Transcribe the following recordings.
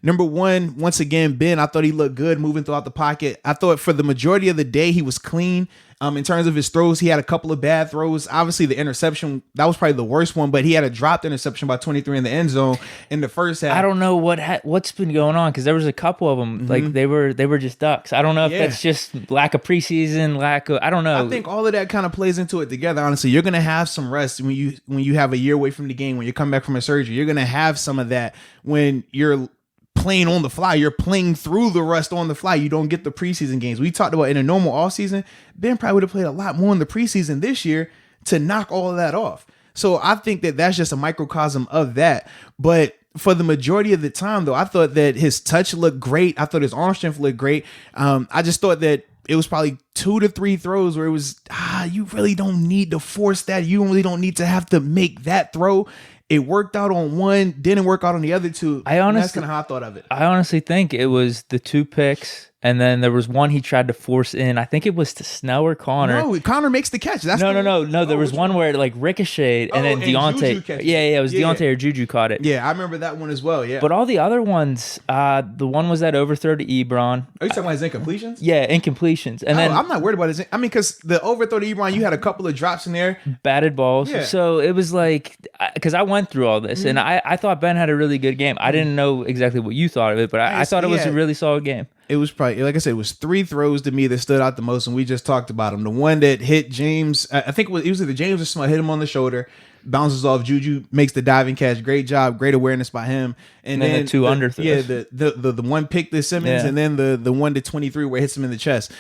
Number one, once again, Ben, I thought he looked good moving throughout the pocket. I thought for the majority of the day, he was clean. In terms of his throws, he had a couple of bad throws. Obviously, the interception, that was probably the worst one, but he had a dropped interception by 23 in the end zone in the first half. I don't know what's been going on, because there was a couple of them, like they were just ducks. I don't know if that's just lack of preseason, I don't know. I think all of that kind of plays into it together. Honestly, you're gonna have some rest when you have a year away from the game, when you come back from a surgery. You're gonna have some of that when you're playing on the fly. You're playing through the rust on the fly. You don't get the preseason games. We talked about in a normal offseason, Ben probably would have played a lot more in the preseason this year to knock all of that off. So I think that that's just a microcosm of that. But for the majority of the time, though, I thought that his touch looked great. I thought his arm strength looked great. I just thought that it was probably 2 to 3 throws where it was, you really don't need to force that. You really don't need to have to make that throw. It worked out on one, didn't work out on the other two. That's kind of how I thought of it. I honestly think it was the 2 picks, and then there was one he tried to force in. I think it was to Snell or Connor. No, Connor makes the catch. No. There was one where it like ricocheted, and then Deontay. It was Deontay or Juju caught it. Yeah, I remember that one as well. Yeah, but all the other ones, the one was that overthrow to Ebron. Are you talking about his incompletions? Yeah, incompletions. And then I'm not worried about his. I mean, because the overthrow to Ebron, you had a couple of drops in there, batted balls. Yeah. So it was like, because I went through all this, and I thought Ben had a really good game. I didn't know exactly what you thought of it, but I thought it was a really solid game. It was probably, like I said, it was 3 throws to me that stood out the most, and we just talked about them. The one that hit James, I think it was either James or Small, hit him on the shoulder, bounces off. Juju makes the diving catch. Great job, great awareness by him. And then the 2 underthrows. Yeah, the one pick to Simmons, and then the one to 23 where it hits him in the chest.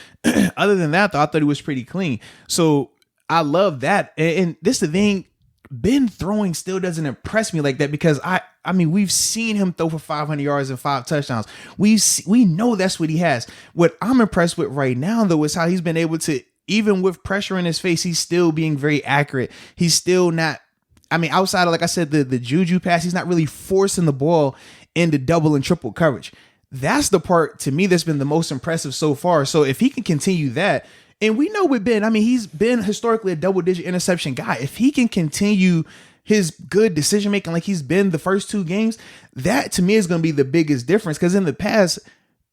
Other than that, though, I thought he was pretty clean. So I love that. And this is the thing, Ben throwing still doesn't impress me like that, because I mean, we've seen him throw for 500 yards and 5 touchdowns. We know that's what he has. What I'm impressed with right now, though, is how he's been able to, even with pressure in his face, he's still being very accurate. He's still not, I mean, outside of, like I said, the Juju pass, he's not really forcing the ball into double and triple coverage. That's the part, to me, that's been the most impressive so far. So if he can continue that, and we know with Ben, I mean, he's been historically a double-digit interception guy. If he can continue his good decision-making like he's been the first 2 games, that to me is going to be the biggest difference. Because in the past,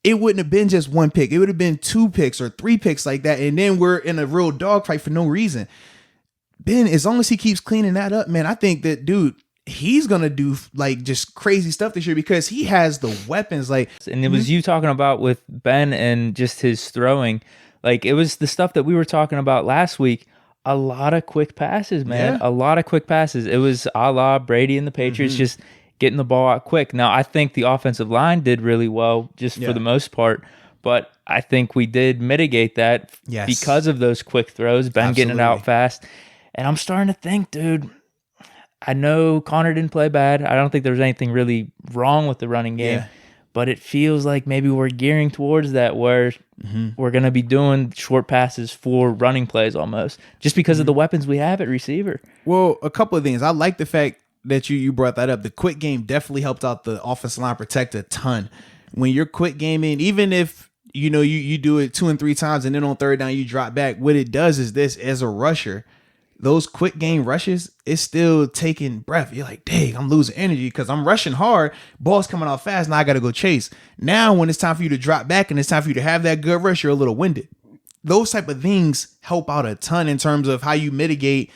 it wouldn't have been just 1 pick. It would have been 2 picks or 3 picks like that. And then we're in a real dogfight for no reason. Ben, as long as he keeps cleaning that up, man, I think that, dude, he's going to do like just crazy stuff this year because he has the weapons. Like, and it was you talking about with Ben and just his throwing. Like, it was the stuff that we were talking about last week. A lot of quick passes, man. Yeah. A lot of quick passes. It was a la Brady and the Patriots, just getting the ball out quick. Now, I think the offensive line did really well just for the most part, but I think we did mitigate that because of those quick throws, Ben getting it out fast. And I'm starting to think, dude, I know Connor didn't play bad. I don't think there was anything really wrong with the running game. Yeah. But it feels like maybe we're gearing towards that where we're going to be doing short passes for running plays almost, just because of the weapons we have at receiver. Well, a couple of things. I like the fact that you brought that up. The quick game definitely helped out the offensive line protect a ton. When you're quick gaming, even if you do it 2 and 3 times and then on 3rd down you drop back, what it does is this: as a rusher, those quick game rushes, it's still taking breath. You're like, dang, I'm losing energy because I'm rushing hard. Ball's coming out fast. Now I got to go chase. Now when it's time for you to drop back and it's time for you to have that good rush, you're a little winded. Those type of things help out a ton in terms of how you mitigate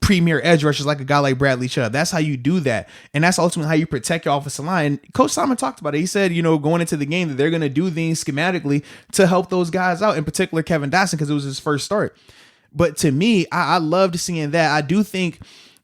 premier edge rushers like a guy like Bradley Chubb. That's how you do that. And that's ultimately how you protect your offensive line. Coach Simon talked about it. He said, going into the game that they're going to do things schematically to help those guys out, in particular Kevin Dotson, because it was his first start. But to me, I loved seeing that. I do think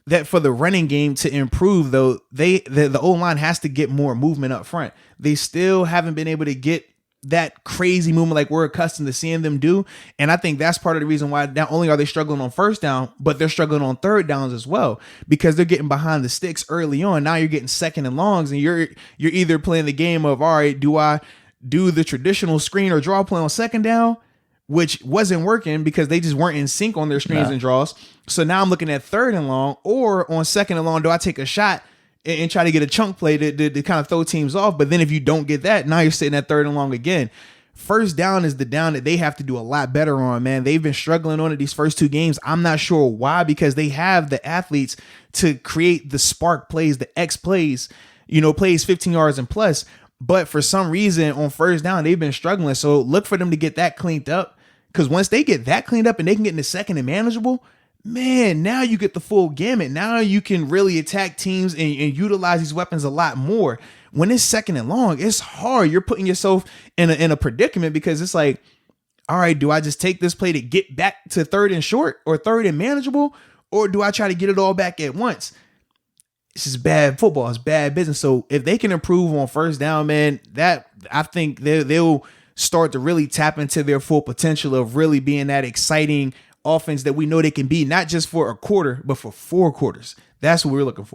that for the running game to improve, though, the O-line has to get more movement up front. They still haven't been able to get that crazy movement like we're accustomed to seeing them do. And I think that's part of the reason why not only are they struggling on 1st down, but they're struggling on 3rd downs as well, because they're getting behind the sticks early on. Now you're getting 2nd and longs, and you're either playing the game of, all right, do I do the traditional screen or draw play on 2nd down, which wasn't working because they just weren't in sync on their screens and draws. So now I'm looking at 3rd and long, or on 2nd and long, do I take a shot and try to get a chunk play to kind of throw teams off? But then if you don't get that, now you're sitting at 3rd and long again. 1st down is the down that they have to do a lot better on, man. They've been struggling on it these first 2 games. I'm not sure why, because they have the athletes to create the spark plays, the X plays, plays 15 yards and plus. But for some reason on first down, they've been struggling. So look for them to get that cleaned up. Because once they get that cleaned up and they can get into second and manageable, man, now you get the full gamut. Now you can really attack teams and utilize these weapons a lot more. When it's second and long, it's hard. You're putting yourself in a predicament because it's like, all right, do I just take this play to get back to third and short or third and manageable? Or do I try to get it all back at once? It's just bad football. It's bad business. So if they can improve on first down, man, that I think they'll start to really tap into their full potential of really being that exciting offense that we know they can be, not just for a quarter, but for 4 quarters. That's what we're looking for.